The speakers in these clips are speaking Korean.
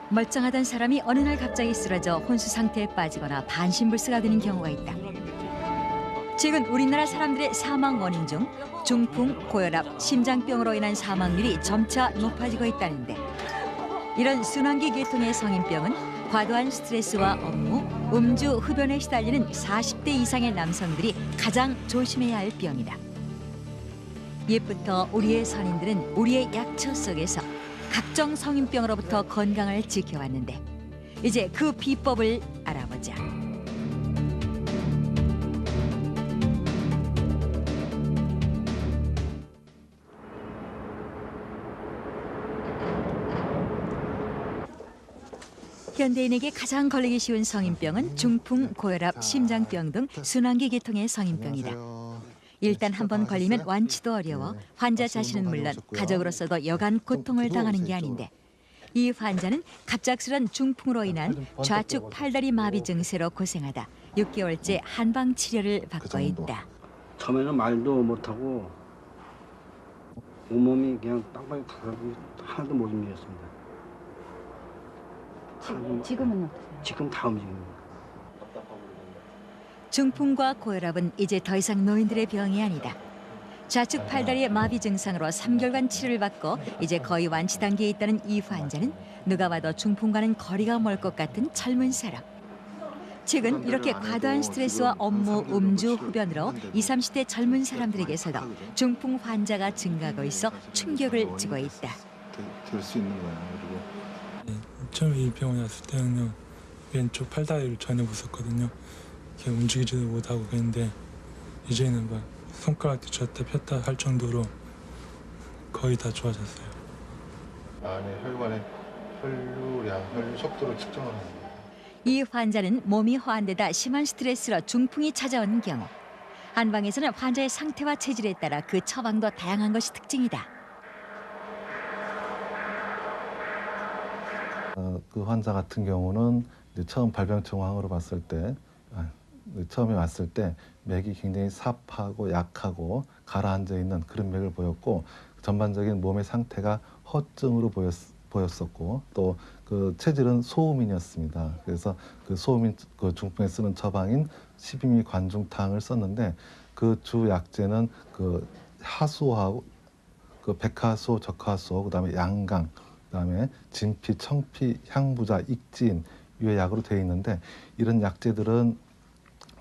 멀쩡하던 사람이 어느 날 갑자기 쓰러져 혼수 상태에 빠지거나 반신불수가 되는 경우가 있다. 최근 우리나라 사람들의 사망 원인 중 중풍, 고혈압, 심장병으로 인한 사망률이 점차 높아지고 있다는데, 이런 순환기 계통의 성인병은 과도한 스트레스와 업무, 음주, 흡연에 시달리는 40대 이상의 남성들이 가장 조심해야 할 병이다. 옛부터 우리의 선인들은 우리의 약처 속에서 각종 성인병으로부터 건강을 지켜왔는데, 이제 그 비법을 알아보자. 현대인에게 가장 걸리기 쉬운 성인병은 중풍, 고혈압, 심장병 등 순환기 계통의 성인병이다. 일단 한번 걸리면 완치도 어려워 환자 자신은 물론 가족으로서도 여간 고통을 당하는 게 아닌데, 이 환자는 갑작스런 중풍으로 인한 좌측 팔다리 마비 증세로 고생하다 6개월째 한방 치료를 받고 있다. 처음에는 말도 못하고 온몸이 그냥 땅방에 가고 하나도 못 움직였습니다. 지금은 어떠세요? 지금 다 움직입니다. 중풍과 고혈압은 이제 더 이상 노인들의 병이 아니다. 좌측 팔다리의 마비 증상으로 3개월간 치료를 받고 이제 거의 완치 단계에 있다는 이 환자는 누가 봐도 중풍과는 거리가 멀 것 같은 젊은 사람. 최근 이렇게 과도한 스트레스와 업무, 음주, 흡연으로 20, 30대 젊은 사람들에게서도 중풍 환자가 증가하고 있어 충격을 주고 있다. 될 수 있는 거야. 그리고 처음에 이 병원에 왔을 때는요, 왼쪽 팔다리를 전혀 못 썼거든요. 움직이지도 못하고 그랬는데, 이제는 막 손가락도 쥐었다 폈다 할 정도로 거의 다 좋아졌어요. 안에 혈관의 혈류량, 혈류 속도를 측정하는 거예요. 이 환자는 몸이 허한데다 심한 스트레스로 중풍이 찾아오는 경우, 한방에서는 환자의 상태와 체질에 따라 그 처방도 다양한 것이 특징이다. 그 환자 같은 경우는 이제 처음 발병 정황으로 봤을 때, 처음에 왔을 때 맥이 굉장히 삽하고 약하고 가라앉아 있는 그런 맥을 보였고, 전반적인 몸의 상태가 허증으로 보였었고, 또 그 체질은 소음인이었습니다. 그래서 그 소음인 그 중풍에 쓰는 처방인 12미 관중탕을 썼는데, 그 주 약제는 그 하수하고 그 백하수, 적하수, 그다음에 양강, 그다음에 진피, 청피, 향부자, 익진 유의 약으로 되어 있는데, 이런 약제들은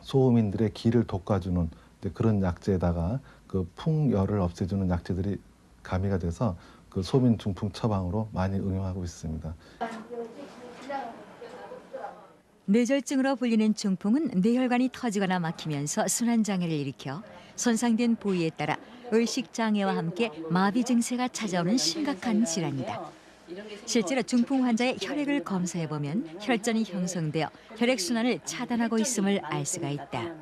소음인들의 기를 돋궈주는 그런 약제에다가 그 풍열을 없애주는 약제들이 가미가 돼서 그 소민 중풍 처방으로 많이 응용하고 있습니다. 뇌졸중으로 불리는 중풍은 뇌혈관이 터지거나 막히면서 순환장애를 일으켜 손상된 부위에 따라 의식장애와 함께 마비 증세가 찾아오는 심각한 질환이다. 실제로 중풍 환자의 혈액을 검사해보면 혈전이 형성되어 혈액순환을 차단하고 있음을 알 수가 있다.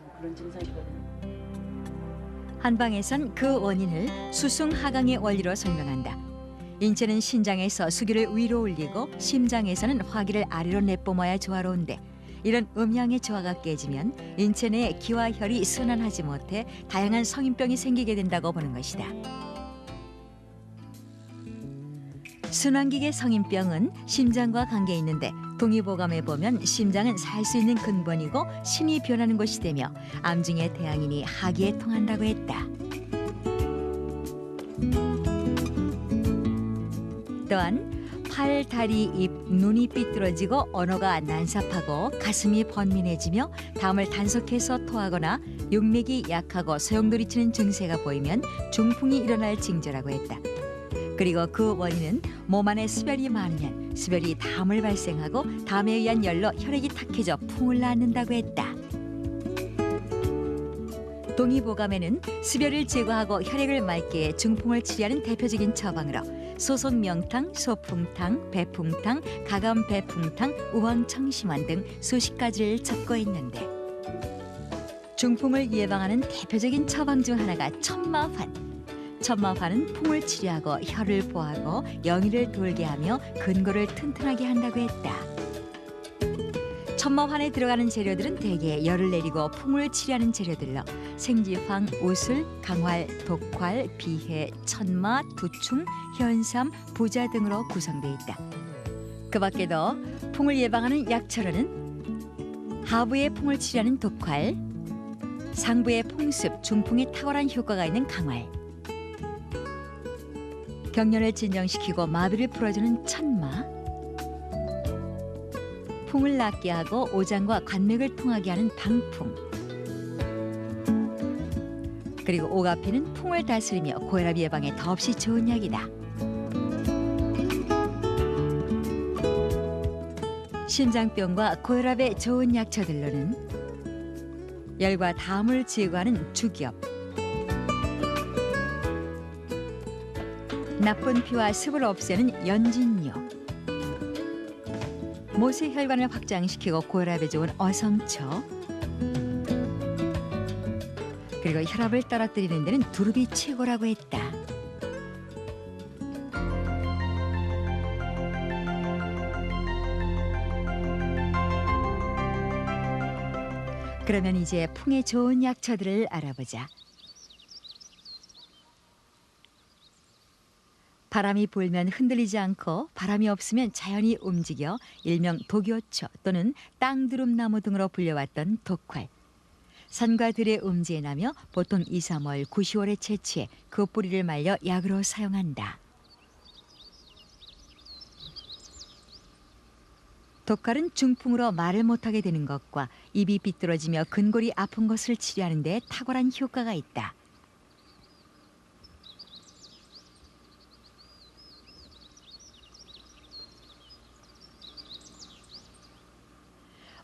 한방에선 그 원인을 수승하강의 원리로 설명한다. 인체는 신장에서 수기를 위로 올리고 심장에서는 화기를 아래로 내뿜어야 조화로운데, 이런 음양의 조화가 깨지면 인체 내에 기와 혈이 순환하지 못해 다양한 성인병이 생기게 된다고 보는 것이다. 순환기계 성인병은 심장과 관계 있는데, 동의보감에 보면 심장은 살 수 있는 근본이고 신이 변하는 곳이 되며 암중의 태양인이 하기에 통한다고 했다. 또한 팔, 다리, 입, 눈이 삐뚤어지고 언어가 난삽하고 가슴이 번민해지며 담을 단속해서 토하거나 용맥이 약하고 소용돌이치는 증세가 보이면 중풍이 일어날 징조라고 했다. 그리고 그 원인은 몸 안에 수별이 많으면 수별이 담을 발생하고 담에 의한 열로 혈액이 탁해져 풍을 낳는다고 했다. 동의보감에는 수별을 제거하고 혈액을 맑게 해 중풍을 치료하는 대표적인 처방으로 소속 명탕, 소풍탕, 배풍탕, 가감 배풍탕, 우황청심환 등 수십 가지를 적고 있는데 중풍을 예방하는 대표적인 처방 중 하나가 천마환. 천마환은 풍을 치료하고 혀를 보하고 영희를 돌게 하며 근골을 튼튼하게 한다고 했다. 천마환에 들어가는 재료들은 대개 열을 내리고 풍을 치료하는 재료들로 생지황, 우술, 강활, 독활, 비해, 천마, 두충, 현삼, 부자 등으로 구성되어 있다. 그 밖에도 풍을 예방하는 약초로는 하부의 풍을 치료하는 독활, 상부의 풍습, 중풍에 탁월한 효과가 있는 강활, 경련을 진정시키고 마비를 풀어주는 천마, 풍을 낫게 하고 오장과 관맥을 통하게 하는 방풍, 그리고 오가피는 풍을 다스리며 고혈압 예방에 더없이 좋은 약이다. 심장병과 고혈압에 좋은 약초들로는 열과 담을 제거하는 죽엽, 나쁜 피와 습을 없애는 연진뇨, 모세혈관을 확장시키고 고혈압에 좋은 어성초, 그리고 혈압을 떨어뜨리는 데는 두릅이 최고라고 했다. 그러면 이제 풍에 좋은 약초들을 알아보자. 바람이 불면 흔들리지 않고 바람이 없으면 자연히 움직여 일명 독요초 또는 땅두릅나무 등으로 불려왔던 독활. 산과 들의 음지에 나며 보통 2, 3월, 9, 10월에 채취해 그 뿌리를 말려 약으로 사용한다. 독활은 중풍으로 말을 못하게 되는 것과 입이 비뚤어지며 근골이 아픈 것을 치료하는 데 탁월한 효과가 있다.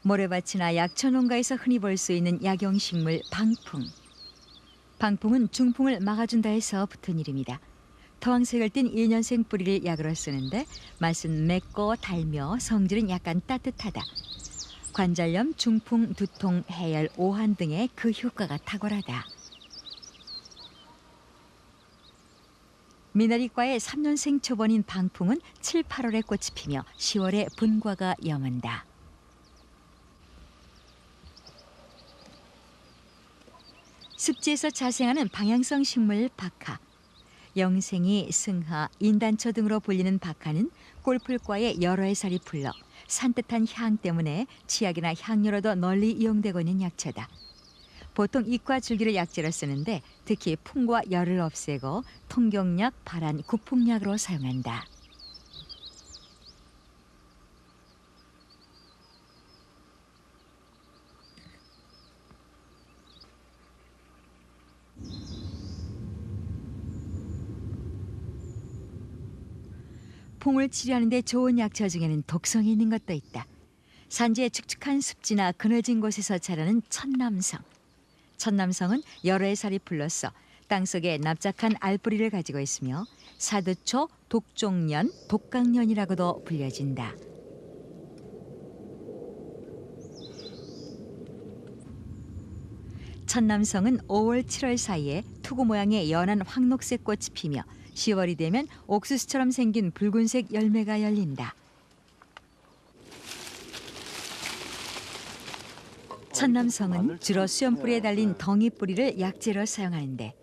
모래밭이나 약초 농가에서 흔히 볼 수 있는 약용식물 방풍. 방풍은 중풍을 막아준다 해서 붙은 이름이다. 토황색을 띤 1년생 뿌리를 약으로 쓰는데 맛은 맵고 달며 성질은 약간 따뜻하다. 관절염, 중풍, 두통, 해열, 오한 등의 그 효과가 탁월하다. 미나리과의 3년생 초본인 방풍은 7, 8월에 꽃이 피며 10월에 분과가 여문다. 습지에서 자생하는 방향성 식물 박하. 영생이, 승하, 인단초 등으로 불리는 박하는 꼴풀과의 여러 해살이 풀러 산뜻한 향 때문에 치약이나 향료로도 널리 이용되고 있는 약초다. 보통 잎과 줄기를 약재로 쓰는데 특히 풍과 열을 없애고 통경약, 발한, 구풍약으로 사용한다. 풍을 치료하는 데 좋은 약초 중에는 독성이 있는 것도 있다. 산지의 축축한 습지나 그늘진 곳에서 자라는 천남성. 천남성은 여러 해살이 풀로써 땅속에 납작한 알뿌리를 가지고 있으며 사두초, 독종년, 독강년이라고도 불려진다. 천남성은 5월, 7월 사이에 투구 모양의 연한 황록색 꽃이 피며 10월이 되면 옥수수처럼 생긴 붉은색 열매가 열린다. 천남성은 주로 수염뿌리에 달린 덩이뿌리를 약재로 사용하는데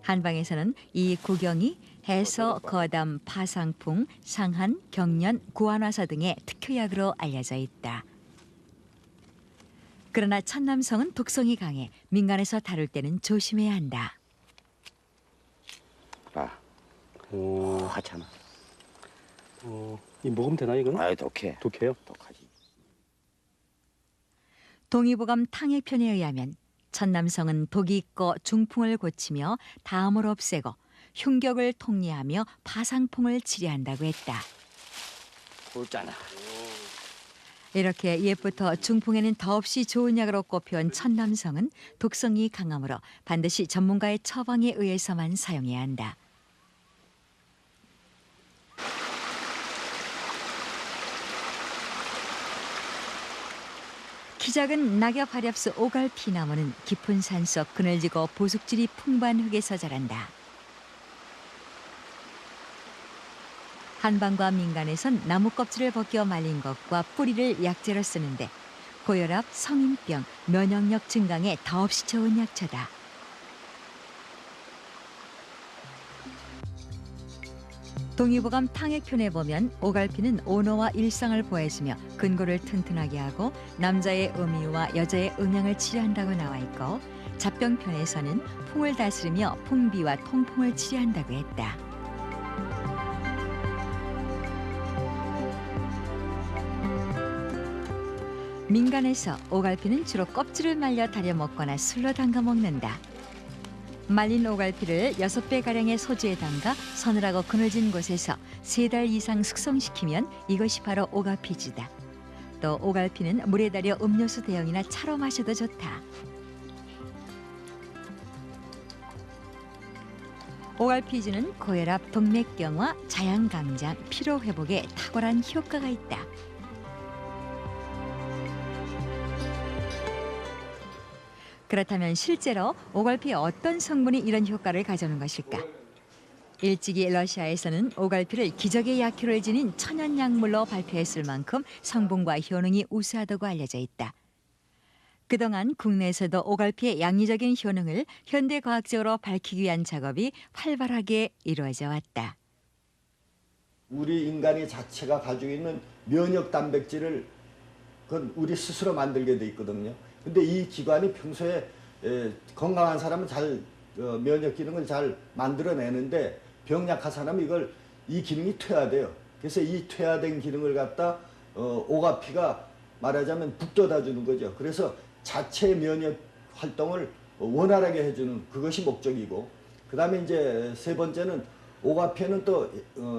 한방에서는 이 구경이 해서, 거담, 파상풍, 상한, 경련, 구안화사 등의 특효약으로 알려져 있다. 그러나 천남성은 독성이 강해 민간에서 다룰 때는 조심해야 한다. 하찮아. 이 먹으면 되나 이건? 아유 독해. 독해요? 독하지. 동의보감 탕해편에 의하면 천남성은 독이 있고 중풍을 고치며 담을 없애고 흉격을 통리하며 파상풍을 치료한다고 했다. 굵잖아. 이렇게 옛부터 중풍에는 더없이 좋은 약으로 꼽혀온 천남성은 독성이 강하므로 반드시 전문가의 처방에 의해서만 사용해야 한다. 키 작은 낙엽 하렵수 오갈피 나무는 깊은 산속 그늘지고 보숙질이 풍부한 흙에서 자란다. 한방과 민간에선 나무 껍질을 벗겨 말린 것과 뿌리를 약재로 쓰는데 고혈압, 성인병, 면역력 증강에 더없이 좋은 약초다. 동의보감 탕해편에 보면 오갈피는 언어와 일상을 보해주며 근골을 튼튼하게 하고 남자의 음유와 여자의 음양을 치료한다고 나와 있고 잡병편에서는 풍을 다스리며 풍비와 통풍을 치료한다고 했다. 민간에서 오갈피는 주로 껍질을 말려 달여 먹거나 술로 담가 먹는다. 말린 오갈피를 6배가량의 소주에 담가 서늘하고 그늘진 곳에서 3달 이상 숙성시키면 이것이 바로 오갈피주다. 또 오갈피는 물에 달여 음료수 대용이나 차로 마셔도 좋다. 오갈피주는 고혈압, 동맥경화, 자양강장, 피로회복에 탁월한 효과가 있다. 그렇다면 실제로 오갈피의 어떤 성분이 이런 효과를 가져오는 것일까? 일찍이 러시아에서는 오갈피를 기적의 약효를 지닌 천연 약물로 발표했을 만큼 성분과 효능이 우수하다고 알려져 있다. 그동안 국내에서도 오갈피의 양리적인 효능을 현대과학적으로 밝히기 위한 작업이 활발하게 이루어져 왔다. 우리 인간의 자체가 가지고 있는 면역 단백질을 그건 우리 스스로 만들게 돼 있거든요. 근데 이 기관이 평소에 건강한 사람은 잘 면역 기능을 잘 만들어내는데 병약한 사람은 이 기능이 퇴화돼요. 그래서 이 퇴화된 기능을 갖다 오가피가 말하자면 북돋아 주는 거죠. 그래서 자체 면역 활동을 원활하게 해주는 그것이 목적이고, 그 다음에 이제 세 번째는 오가피에는 또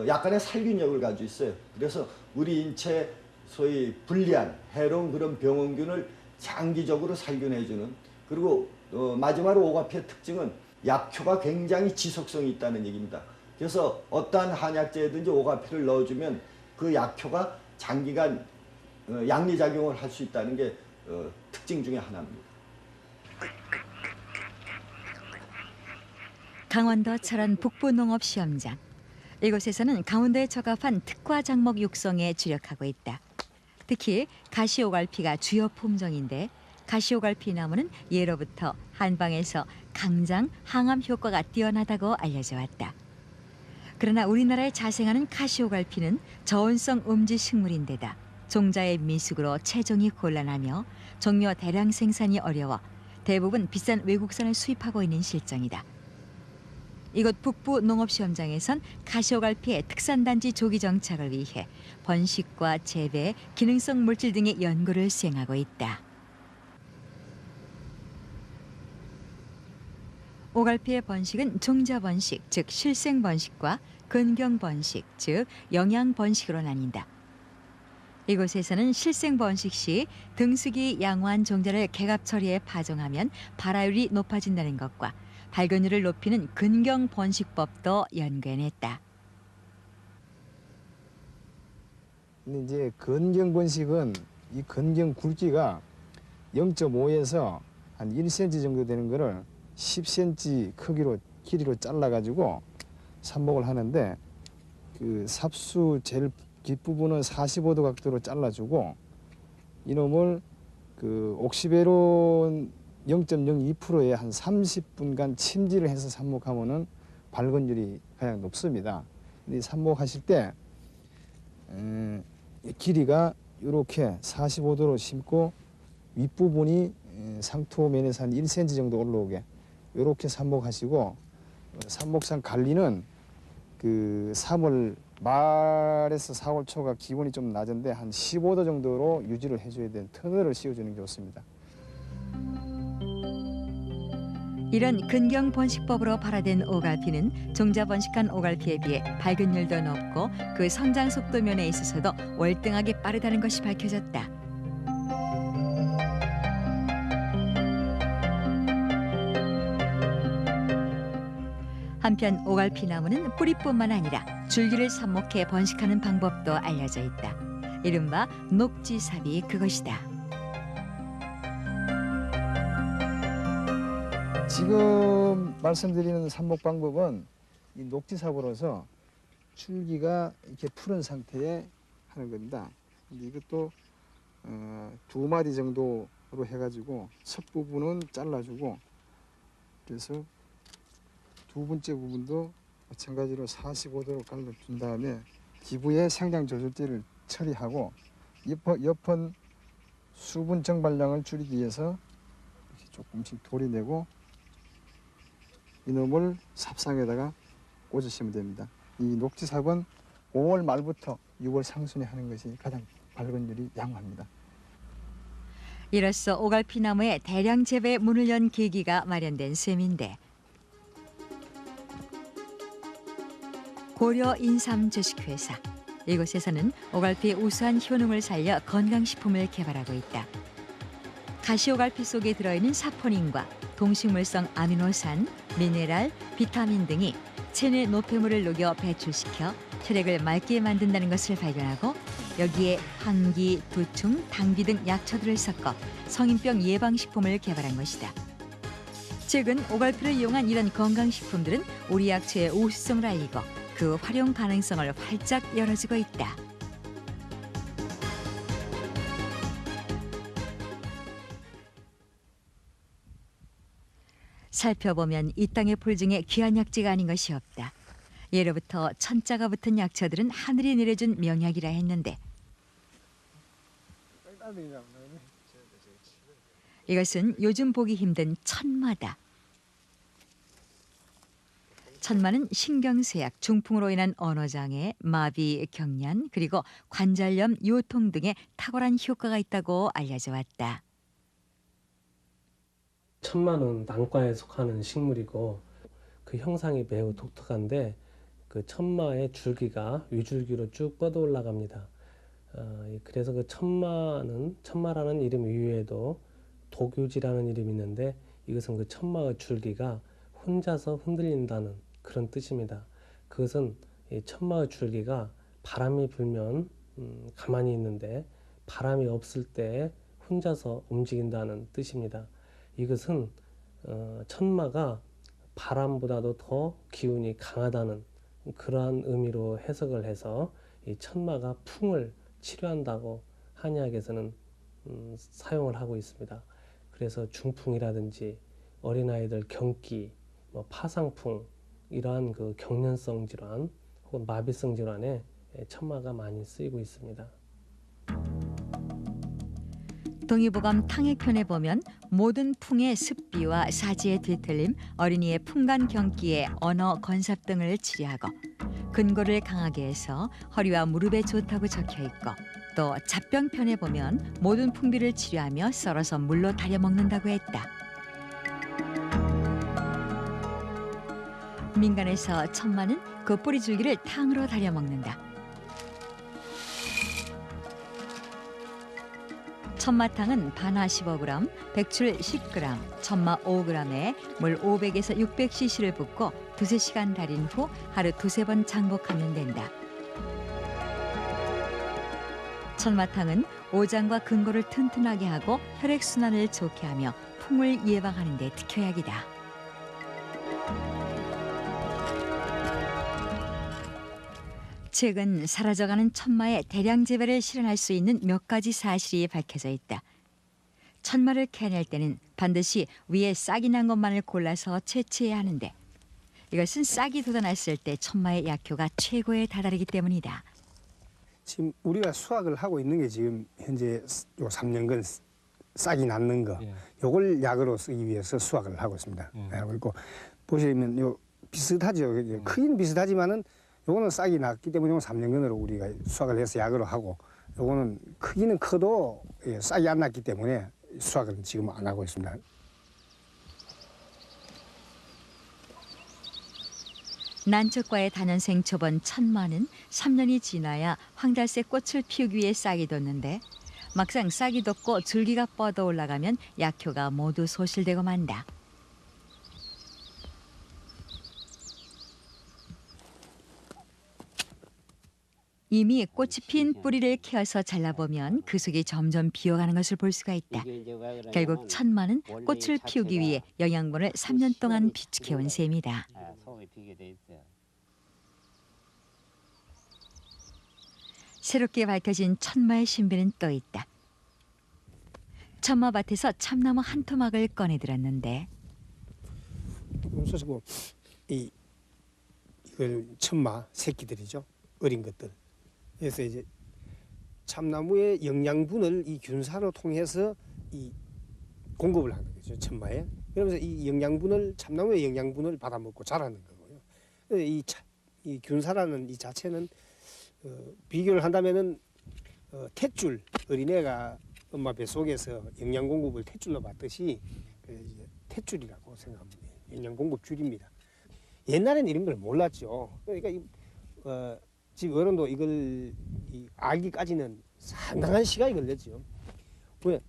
약간의 살균력을 가지고 있어요. 그래서 우리 인체에 소위 불리한 해로운 그런 병원균을 장기적으로 살균해주는, 그리고 마지막으로 오가피의 특징은 약효가 굉장히 지속성이 있다는 얘기입니다. 그래서 어떠한 한약재든지 오가피를 넣어주면 그 약효가 장기간 양리작용을 할 수 있다는 게 특징 중에 하나입니다. 강원도 철원 북부농업시험장. 이곳에서는 강원도에 적합한 특화 작목 육성에 주력하고 있다. 특히 가시오갈피가 주요 품종인데 가시오갈피 나무는 예로부터 한방에서 강장, 항암 효과가 뛰어나다고 알려져 왔다. 그러나 우리나라에 자생하는 가시오갈피는 저온성 음지 식물인데다 종자의 미숙으로 채종이 곤란하며 종묘 대량 생산이 어려워 대부분 비싼 외국산을 수입하고 있는 실정이다. 이곳 북부 농업시험장에선 가시오갈피의 특산단지 조기 정착을 위해 번식과 재배, 기능성 물질 등의 연구를 수행하고 있다. 오갈피의 번식은 종자 번식, 즉 실생 번식과 근경 번식, 즉 영양 번식으로 나뉜다. 이곳에서는 실생 번식 시 등수기 양호한 종자를 개갑 처리해 파종하면 발화율이 높아진다는 것과 발근율을 높이는 근경 번식법도 연구해냈다. 근데 이제 근경 번식은 이 근경 굵기가 0.5에서 한 1cm 정도 되는 거를 10cm 크기로 길이로 잘라가지고 삽목을 하는데 그 삽수 제일 뒷부분은 45도 각도로 잘라주고 이놈을 그 옥시베론 0.02%에 한 30분간 침지를 해서 삽목하면은 발근율이 가장 높습니다. 근데 삽목하실 때 길이가 이렇게 45도로 심고 윗부분이 상토면에서 한 1cm 정도 올라오게 이렇게 삽목하시고, 삽목상 관리는 그 3월 말에서 4월 초가 기온이 좀 낮은데 한 15도 정도로 유지를 해줘야 되는 터널을 씌워주는 게 좋습니다. 이런 근경 번식법으로 발화된 오갈피는 종자 번식한 오갈피에 비해 발근율도 높고 그 성장 속도 면에 있어서도 월등하게 빠르다는 것이 밝혀졌다. 한편 오갈피 나무는 뿌리뿐만 아니라 줄기를 삽목해 번식하는 방법도 알려져 있다. 이른바 녹지삽이 그것이다. 지금 말씀드리는 삽목 방법은 이 녹지삽으로서 줄기가 이렇게 푸른 상태에 하는 겁니다. 근데 이것도 2마디 정도로 해가지고 첫 부분은 잘라주고, 그래서 두 번째 부분도 마찬가지로 45도로 갈라준 다음에 기부의 생장 조절제를 처리하고 옆은 수분 정발량을 줄이기 위해서 이렇게 조금씩 돌려내고 이놈을 삽상에다가 꽂으시면 됩니다. 이 녹지삽은 5월 말부터 6월 상순에 하는 것이 가장 발근율이 양호합니다. 이로써 오갈피 나무의 대량 재배에 문을 연 계기가 마련된 셈인데, 고려 인삼 주식회사, 이곳에서는 오갈피의 우수한 효능을 살려 건강식품을 개발하고 있다. 가시오갈피 속에 들어있는 사포닌과 동식물성 아미노산, 미네랄, 비타민 등이 체내 노폐물을 녹여 배출시켜 혈액을 맑게 만든다는 것을 발견하고, 여기에 환기, 두충, 당귀 등 약초들을 섞어 성인병 예방식품을 개발한 것이다. 최근 오갈피를 이용한 이런 건강식품들은 우리 약초의 우수성을 알리고 그 활용 가능성을 활짝 열어주고 있다. 살펴보면 이 땅의 풀 중에 귀한 약재가 아닌 것이 없다. 예로부터 천자가 붙은 약초들은 하늘이 내려준 명약이라 했는데, 이것은 요즘 보기 힘든 천마다. 천마는 신경쇠약, 중풍으로 인한 언어장애, 마비, 경련, 그리고 관절염, 요통 등의 탁월한 효과가 있다고 알려져 왔다. 천마는 난과에 속하는 식물이고 그 형상이 매우 독특한데, 그 천마의 줄기가 위줄기로 쭉 뻗어 올라갑니다. 그래서 그 천마라는 이름 이외에도 독유지라는 이름이 있는데, 이것은 그 천마의 줄기가 혼자서 흔들린다는 그런 뜻입니다. 그것은 이 천마의 줄기가 바람이 불면 가만히 있는데 바람이 없을 때 혼자서 움직인다는 뜻입니다. 이것은 천마가 바람보다도 더 기운이 강하다는 그러한 의미로 해석을 해서 이 천마가 풍을 치료한다고 한의학에서는 사용을 하고 있습니다. 그래서 중풍이라든지 어린아이들 경기, 파상풍, 이러한 그 경련성 질환 혹은 마비성 질환에 천마가 많이 쓰이고 있습니다. 동의보감 탕액편에 보면 모든 풍의 습비와 사지의 뒤틀림, 어린이의 풍간 경기에 언어 건삽 등을 치료하고 근골을 강하게 해서 허리와 무릎에 좋다고 적혀 있고, 또 잡병편에 보면 모든 풍비를 치료하며 썰어서 물로 달여 먹는다고 했다. 민간에서 천마는 그 뿌리 줄기를 탕으로 달여 먹는다. 천마탕은 반화 15g, 백출 10g, 천마 5g에 물 500에서 600cc를 붓고 두세 시간 달인 후 하루 두세 번 장복하면 된다. 천마탕은 오장과 근골을 튼튼하게 하고 혈액순환을 좋게 하며 풍을 예방하는 데 특효약이다. 최근 사라져가는 천마의 대량 재배를 실현할 수 있는 몇 가지 사실이 밝혀져 있다. 천마를 캐낼 때는 반드시 위에 싹이 난 것만을 골라서 채취해야 하는데, 이것은 싹이 돋아났을 때 천마의 약효가 최고에 다다르기 때문이다. 지금 우리가 수확을 하고 있는 게 지금 현재 요 3년간 싹이 났는 거, 요걸 약으로 쓰기 위해서 수확을 하고 있습니다. 그리고 보시면 요 비슷하죠. 크기는 비슷하지만은 요거는 싹이 났기 때문에 3년근으로 우리가 수확을 해서 약으로 하고, 요거는 크기는 커도 싹이 안 났기 때문에 수확을 지금 안 하고 있습니다. 난초과의 다년생 초본 천마는 3년이 지나야 황달색 꽃을 피우기 위해 싹이 돋는데, 막상 싹이 돋고 줄기가 뻗어 올라가면 약효가 모두 소실되고 만다. 이미 꽃이 핀 뿌리를 캐어서 잘라보면 그 속이 점점 비어가는 것을 볼 수가 있다. 결국 천마는 꽃을 피우기 위해 영양분을 3년 동안 비축해온 셈이다. 새롭게 밝혀진 천마의 신비는 또 있다. 천마밭에서 참나무 한 토막을 꺼내들었는데 쏘시고 이걸 천마 새끼들이죠. 어린 것들. 그래서 이제 참나무의 영양분을 이 균사로 통해서 이 공급을 하는 거죠. 천마에. 그러면서 이 영양분을 참나무의 영양분을 받아먹고 자라는 거고요. 이 균사라는 이 자체는 비교를 한다면은 탯줄 어린애가 엄마 뱃속에서 영양 공급을 탯줄로 받듯이 탯줄이라고 생각합니다. 영양 공급 줄입니다. 옛날에는 이런 걸 몰랐죠. 그러니까 지금 어른도 이걸 알기까지는 상당한 시간이 걸렸죠. 왜?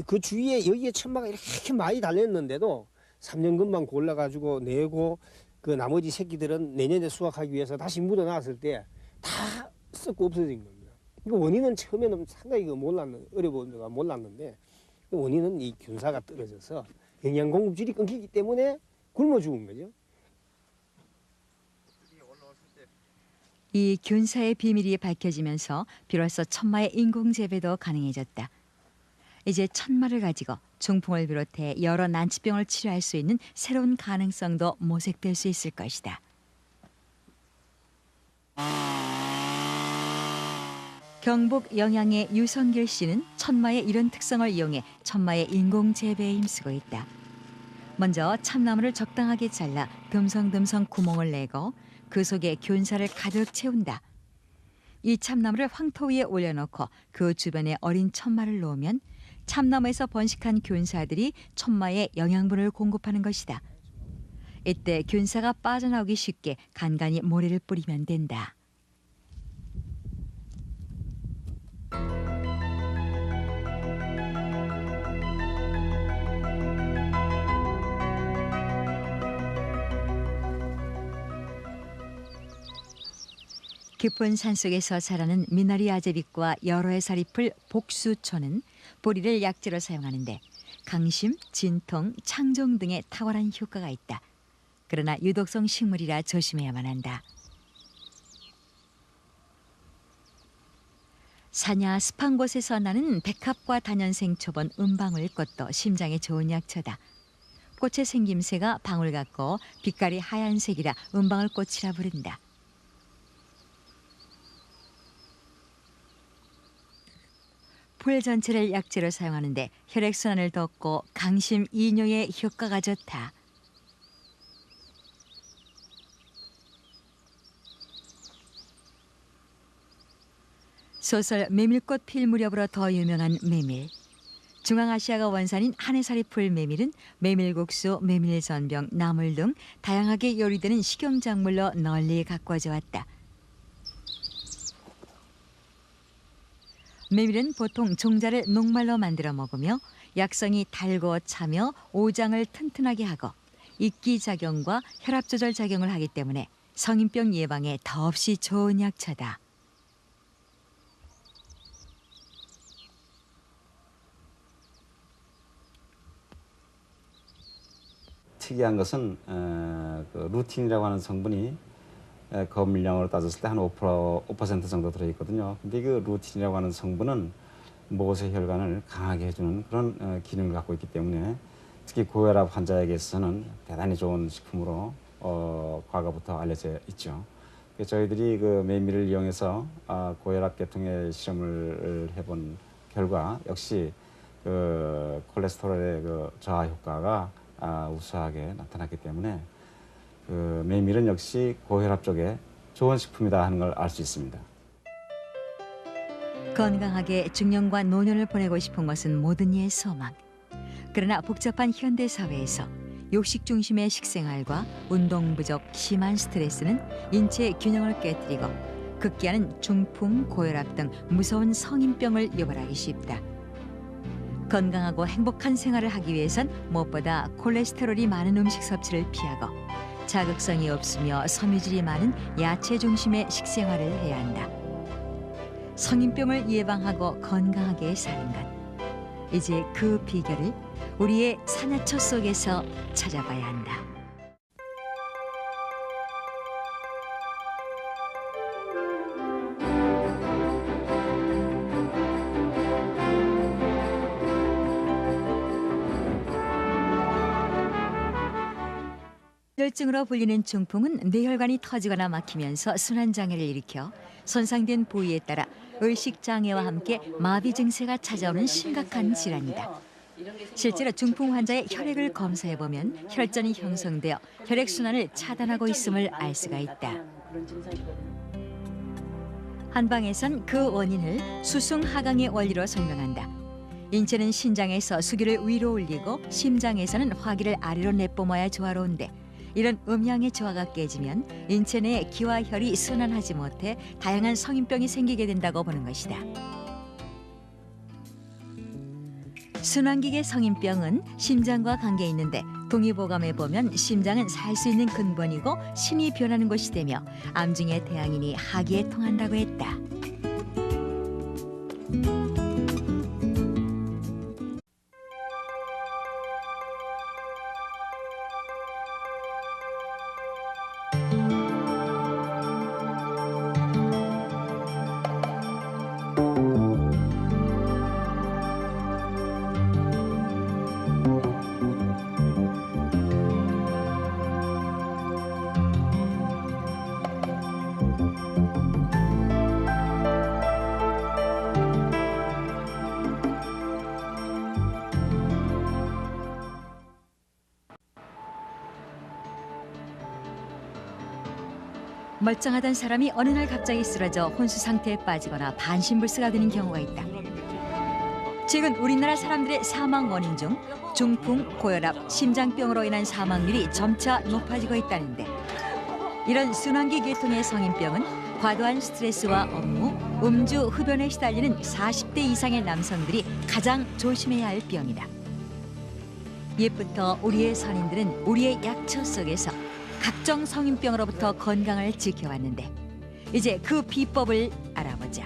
그 주위에 여기에 천마가 이렇게 많이 달렸는데도 3년근만 골라가지고 내고 그 나머지 새끼들은 내년에 수확하기 위해서 다시 묻어놨을 때 다 썩고 없어진 겁니다. 그 원인은 처음에는 상당히 어려운데가 몰랐는데 그 원인은 이 균사가 떨어져서 영양 공급줄이 끊기기 때문에 굶어 죽은 거죠. 이 균사의 비밀이 밝혀지면서 비로소 천마의 인공 재배도 가능해졌다. 이제 천마를 가지고 중풍을 비롯해 여러 난치병을 치료할 수 있는 새로운 가능성도 모색될 수 있을 것이다. 경북 영양의 유성길 씨는 천마의 이런 특성을 이용해 천마의 인공 재배에 힘쓰고 있다. 먼저 참나무를 적당하게 잘라 듬성듬성 구멍을 내고 그 속에 균사를 가득 채운다. 이 참나무를 황토 위에 올려놓고 그 주변에 어린 천마를 놓으면 참나무에서 번식한 균사들이 천마에 영양분을 공급하는 것이다. 이때 균사가 빠져나오기 쉽게 간간히 모래를 뿌리면 된다. 깊은 산속에서 자라는 미나리 아제빛과 여러 해살 잎을 복수초는 뿌리를 약재로 사용하는데 강심, 진통, 창종 등의 탁월한 효과가 있다. 그러나 유독성 식물이라 조심해야만 한다. 산야 습한 곳에서 나는 백합과 단연생 초본 은방울꽃도 심장에 좋은 약초다. 꽃의 생김새가 방울 같고 빛깔이 하얀색이라 은방울꽃이라 부른다. 풀 전체를 약재로 사용하는데 혈액순환을 돕고 강심 이뇨에 효과가 좋다. 소설 메밀꽃 필 무렵으로 더 유명한 메밀. 중앙아시아가 원산인 한해살이 풀 메밀은 메밀국수, 메밀전병, 나물 등 다양하게 요리되는 식용작물로 널리 가꾸어져 왔다. 메밀은 보통 종자를 녹말로 만들어 먹으며 약성이 달고 차며 오장을 튼튼하게 하고 익기작용과 혈압조절 작용을 하기 때문에 성인병 예방에 더없이 좋은 약초다. 특이한 것은 그 루틴이라고 하는 성분이 검밀량으로 따졌을 때 한 5% 정도 들어있거든요. 근데 그 루틴이라고 하는 성분은 모세 혈관을 강하게 해주는 그런 기능을 갖고 있기 때문에 특히 고혈압 환자에게서는 대단히 좋은 식품으로 과거부터 알려져 있죠. 저희들이 그 메밀을 이용해서 고혈압 계통의 실험을 해본 결과 역시 그 콜레스테롤의 그 저하 효과가 우수하게 나타났기 때문에 그 메밀은 역시 고혈압 쪽에 좋은 식품이다 하는 걸 알 수 있습니다. 건강하게 중년과 노년을 보내고 싶은 것은 모든 이의 소망. 그러나 복잡한 현대 사회에서 욕식 중심의 식생활과 운동 부족, 심한 스트레스는 인체 균형을 깨뜨리고 급기야는 중풍, 고혈압 등 무서운 성인병을 유발하기 쉽다. 건강하고 행복한 생활을 하기 위해선 무엇보다 콜레스테롤이 많은 음식 섭취를 피하고 자극성이 없으며 섬유질이 많은 야채 중심의 식생활을 해야 한다. 성인병을 예방하고 건강하게 사는 것. 이제 그 비결을 우리의 산야초 속에서 찾아봐야 한다. 혈증으로 불리는 중풍은 뇌혈관이 터지거나 막히면서 순환장애를 일으켜 손상된 부위에 따라 의식장애와 함께 마비 증세가 찾아오는 심각한 질환이다. 실제로 중풍 환자의 혈액을 검사해보면 혈전이 형성되어 혈액순환을 차단하고 있음을 알 수가 있다. 한방에선 그 원인을 수승하강의 원리로 설명한다. 인체는 신장에서 수기를 위로 올리고 심장에서는 화기를 아래로 내뿜어야 조화로운데 이런 음양의 조화가 깨지면 인체 내에 기와 혈이 순환하지 못해 다양한 성인병이 생기게 된다고 보는 것이다. 순환기계 성인병은 심장과 관계 있는데 동의보감에 보면 심장은 살 수 있는 근본이고 신이 변하는 곳이 되며 암중의 태양인이 하기에 통한다고 했다. 멀쩡하던 사람이 어느 날 갑자기 쓰러져 혼수 상태에 빠지거나 반신불수가 되는 경우가 있다. 최근 우리나라 사람들의 사망 원인 중 중풍, 고혈압, 심장병으로 인한 사망률이 점차 높아지고 있다는데 이런 순환기 계통의 성인병은 과도한 스트레스와 업무, 음주, 흡연에 시달리는 40대 이상의 남성들이 가장 조심해야 할 병이다. 옛부터 우리의 선인들은 우리의 약초 속에서 각종 성인병으로부터 건강을 지켜왔는데 이제 그 비법을 알아보자.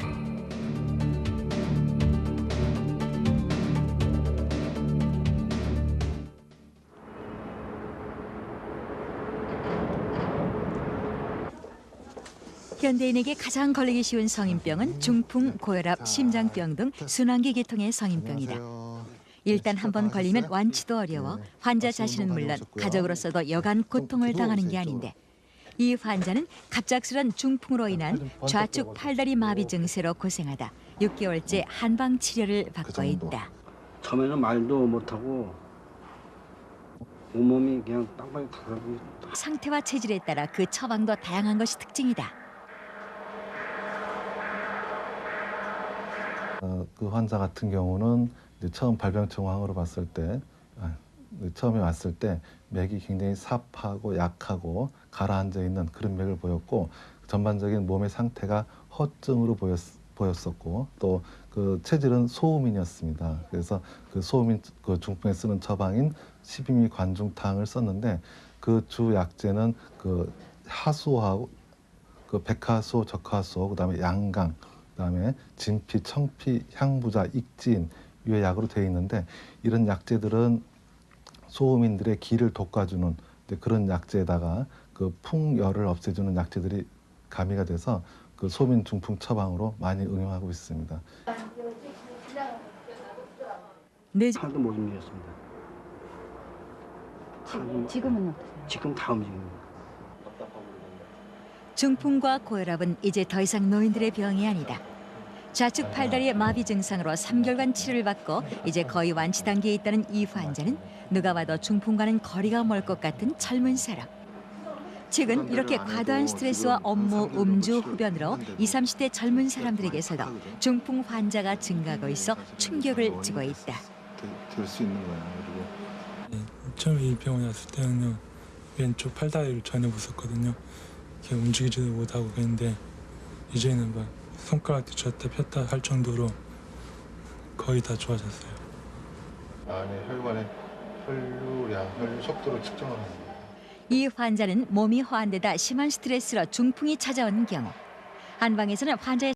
현대인에게 가장 걸리기 쉬운 성인병은 중풍, 고혈압, 심장병 등 순환기 계통의 성인병이다. 일단 한번 걸리면 완치도 어려워 환자 자신은 물론 가족으로서도 여간 고통을 당하는 게 아닌데 이 환자는 갑작스런 중풍으로 인한 좌측 팔다리 마비 증세로 고생하다 6개월째 한방 치료를 받고 있다. 처음에는 말도 못하고 온몸이 그냥 빵빵히 타고 상태와 체질에 따라 그 처방도 다양한 것이 특징이다. 그 환자 같은 경우는 이제 처음 발병 정황으로 봤을 때 처음에 왔을 때 맥이 굉장히 삽하고 약하고 가라앉아 있는 그런 맥을 보였고 전반적인 몸의 상태가 허증으로 보였었고 또 그 체질은 소음인이었습니다. 그래서 그 소음인 그 중풍에 쓰는 처방인 12미 관중탕을 썼는데 그 주 약제는 그 하수하고 그 백하수, 적하수, 그다음에 양강, 그다음에 진피, 청피, 향부자, 익진 유의 약으로 되어 있는데 이런 약제들은 소음인들의 기를 돋궈주는 그런 약제에다가 그 풍열을 없애주는 약제들이 가미가 돼서 그 소민 중풍 처방으로 많이 응용하고 있습니다. 하나도 못 움직였습니다. 지금은 어떠세요? 지금 다 움직입니다. 중풍과 고혈압은 이제 더 이상 노인들의 병이 아니다. 좌측 팔다리의 마비 증상으로 3개월간 치료를 받고 이제 거의 완치 단계에 있다는 이 환자는 누가 봐도 중풍과는 거리가 멀 것 같은 젊은 사람. 최근 이렇게 과도한 스트레스와 업무, 음주, 흡연으로 20, 30대 젊은 사람들에게서도 중풍 환자가 증가하고 있어 충격을 주고 있다. 될 수 있는 거야. 그리고 처음에 이 병원 왔을 때는요 왼쪽 팔다리를 전혀 bus었거든요. 움직이지도 못하고 그랬는데 이제는 막 손가락도 쥐었다 폈다 할 정도로 거의 다 좋아졌어요. 안에 혈관의 혈류량, 혈류 속도를 측정하는 거예요. 이 환자는 몸이 허한 데다 심한 스트레스로 중풍이 찾아오는 경우 한방에서는 환자의